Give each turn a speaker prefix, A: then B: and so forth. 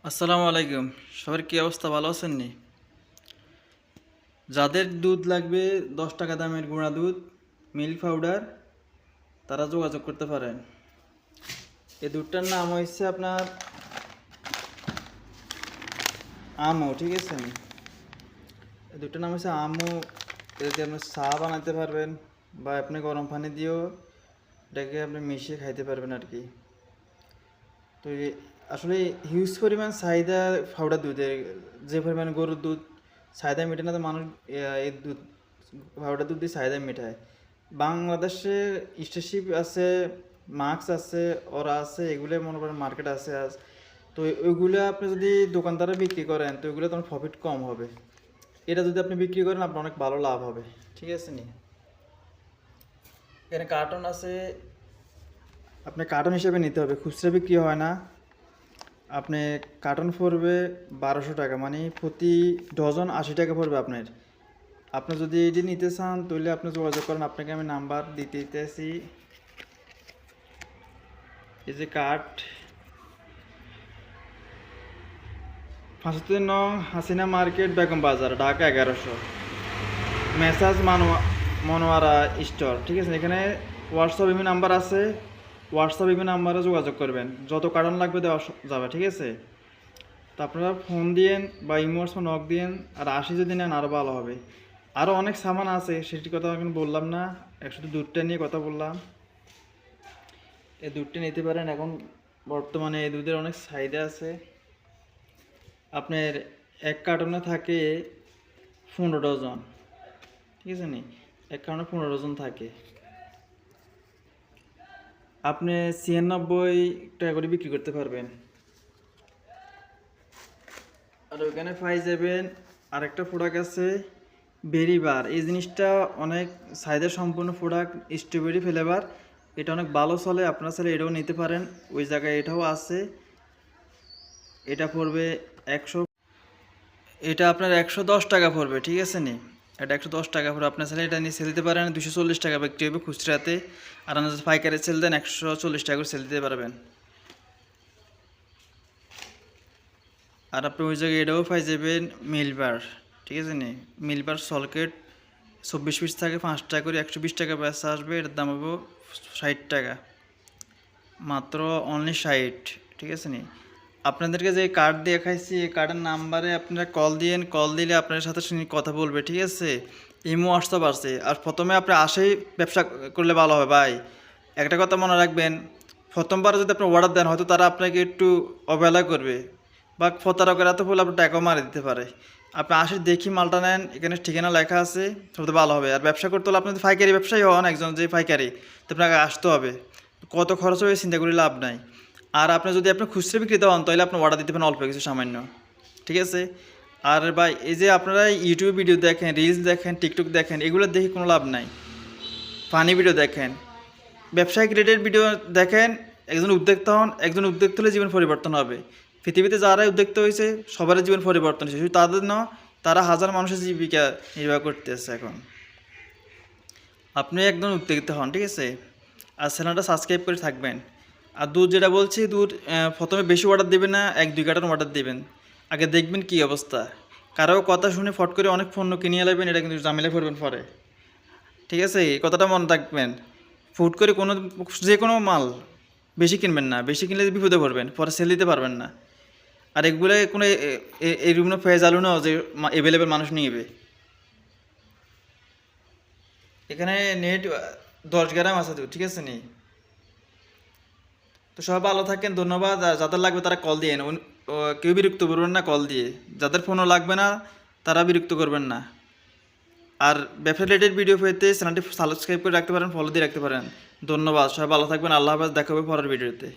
A: আসসালামু আলাইকুম। সবার কি অবস্থা, ভালো আছেন নি? যাদের দুধ লাগবে 10 টাকা দামের গুঁড়া দুধ, মিল্ক পাউডার, তারা যোগাযোগ করতে পারেন। এই দুধটার নাম হচ্ছে আপনার আমো, ঠিক আছে? এই দুধটার নাম হচ্ছে আমো। এটাতে আপনি চা বানাতে পারবেন বা আপনি গরম পানি দিয়েও এটাকে আপনি মিশিয়ে খাইতে পারবেন আর কি। তো আসলে হিউজ পরিমাণ চাহিদা পাউডার দুধের, যে পরিমাণ গরুর দুধ চাহিদা মেটে না, তো মানুষ এই দুধ পাউডার দুধ দিয়ে চাহিদা মেটায়। বাংলাদেশে স্টেশিপ আছে, মার্কস আছে, ওরা আছে, এগুলো মনে করেন মার্কেট আছে আজ। তো ওইগুলো আপনি যদি দোকানদারে বিক্রি করেন তো ওইগুলো তোমার প্রফিট কম হবে। এটা যদি আপনি বিক্রি করেন আপনার অনেক ভালো লাভ হবে, ঠিক আছে নি? এখানে কার্টন আছে, আপনি কার্টন হিসেবে নিতে হবে, খুচরা বিক্রি হয় না। আপনি কার্টন পড়বে 1200 টাকা, মানে প্রতি ডজন 80 টাকা পড়বে আপনার। আপনি যদি এটি নিতে চান তাহলে আপনি যোগাযোগ করেন, আপনাকে আমি নাম্বার দিতেছি। এই যে কার্ড 75 নং হাসিনা মার্কেট, বেগম বাজার, ঢাকা 1100, মেসাজ মনোয়ারা স্টোর, ঠিক আছে? এখানে হোয়াটসঅ্যাপ ইমেল নাম্বার আছে, হোয়াটসঅ্যাপ ইমেল নাম্বারে যোগাযোগ করবেন, যত কার্টন লাগবে দেওয়া যাবে, ঠিক আছে? তো আপনারা ফোন দিয়েন বা ইমোস নক দিয়েন, আর 80 যদি নেন আরও ভালো হবে। আরও অনেক সামান আছে, সেটির কথা এখন বললাম না, শুধু দুধটা নিয়ে কথা বললাম। এই দুধটা নিতে পারেন, এখন বর্তমানে এই দুধের অনেক চাহিদা আছে। আপনার এক কার্টনে থাকে 15 ডজন, ঠিক আছে নি? এক কার্টনে 15 ডজন থাকে। আপনি 96 টাকা করে বিক্রি করতে পারবেন। আর ওইখানে পাই যাবেন আরেকটা প্রোডাক্ট আছে, বেরি বার। এই জিনিসটা অনেক চাহিদা সম্পূর্ণ প্রোডাক্ট, স্ট্রবেরি ফ্লেভার। এটা অনেক ভালো চলে, আপনারা চাইলে এটাও নিতে পারেন, ওই জায়গায় এটাও আছে। এটা পড়বে 100, এটা আপনার 110 টাকা পড়বে, ঠিক আছে নি? এটা 110 টাকা পড়বে। আপনার চাইলে এটা নিয়ে সেল দিতে পারেন, 240 টাকা বিক্রি হবে খুচরাতে। আর আপনার যদি পাইকারি সেল দেন 140 টাকা করে সেল দিতে পারবেন। আর আপনি ওই জায়গায় এটাও পাই যাবেন মিলবার, ঠিক আছে নি? মিলবার সলকেট 24 পিস থাকে, 5 টাকা করে, 120 টাকা বেচা আসবে। এটার দাম হবে 60 টাকা, মাত্র অনলি 60, ঠিক আছে নি? আপনাদেরকে যে কার্ড দিয়ে খাইছি, এই কার্ডের নাম্বারে আপনারা কল দিয়েন, কল দিলে আপনার সাথে শুনি কথা বলবে, ঠিক আছে? ইমো হোয়াটসঅ্যাপ আছে। আর প্রথমে আপনি আসেই ব্যবসা করলে ভালো হবে ভাই। একটা কথা মনে রাখবেন, প্রথমবার যদি আপনি অর্ডার দেন হয়তো তারা আপনাকে একটু অবহেলা করবে বা প্রতারকের এত বলে আপনার টাকাও মারি দিতে পারে। আপনি আসে দেখি মালটা নেন, এখানে ঠিকানা লেখা আছে, সবথেকে ভালো হবে। আর ব্যবসা করতে হলে আপনি যদি পাইকারি ব্যবসায়ী হন, একজন যে পাইকারি, তো আপনাকে আসতে হবে। কত খরচ হবে চিন্তা করে লাভ নাই। আর আপনি যদি আপনি খুচরা বিক্রেতা হন তাহলে আপনি অর্ডার দিতে পারেন অল্প কিছু সামান্য, ঠিক আছে? আর ভাই এই যে আপনারা ইউটিউব ভিডিও দেখেন, রিলস দেখেন, টিকটক দেখেন, এগুলো দেখে কোনো লাভ নাই। ফানি ভিডিও দেখেন, ব্যবসায়িক রিলেটেড ভিডিও দেখেন। একজন উদ্যোক্তা হন, একজন উদ্যোক্তা হলে জীবন পরিবর্তন হবে। পৃথিবীতে যারাই উদ্যোক্তা হয়েছে সবারই জীবন পরিবর্তন হয়েছে, শুধু তাদের না, তারা হাজার মানুষের জীবিকা নির্বাহ করতেছে এখন। আপনি একজন উদ্যোক্তা হন, ঠিক আছে? আর চ্যানেলটা সাবস্ক্রাইব করে থাকবেন। আর দুধ যেটা বলছি, দুধ প্রথমে বেশি অর্ডার দেবেন না, 1-2 কার্টন অর্ডার দেবেন। আগে দেখবেন কি অবস্থা। কারো কথা শুনে ফট করে অনেক পণ্য কিনিয়ে নেবেন, এটা কিন্তু ঝামেলায় পড়বেন পরে, ঠিক আছে? এই কথাটা মনে রাখবেন। ফুট করে কোনো, যে কোনো মাল বেশি কিনবেন না, বেশি কিনলে বিপদে পড়বেন, পরে সেল দিতে পারবেন না। আর এগুলো কোনো এরকম ফেজ আলু না যে অ্যাভেলেবেল মানুষ নিয়ে। এখানে নেট 10 গ্রাম আছে তো, ঠিক আছে নি? তো সবাই ভালো থাকেন, ধন্যবাদ। আর যাদের লাগবে তারা কল দিয়ে, কেউ বিরক্ত করবেন না কল দিয়ে। যাদের ফোনও লাগবে না তারা বিরক্ত করবেন না। আর ব্যবসা রিলেটেড ভিডিও পেতে চ্যানেলটি সাবস্ক্রাইব করে রাখতে পারেন, ফলো দিয়ে রাখতে পারেন। ধন্যবাদ, সবাই ভালো থাকবেন, আল্লাহ হাফেজ, দেখা হবে পরের ভিডিওতে।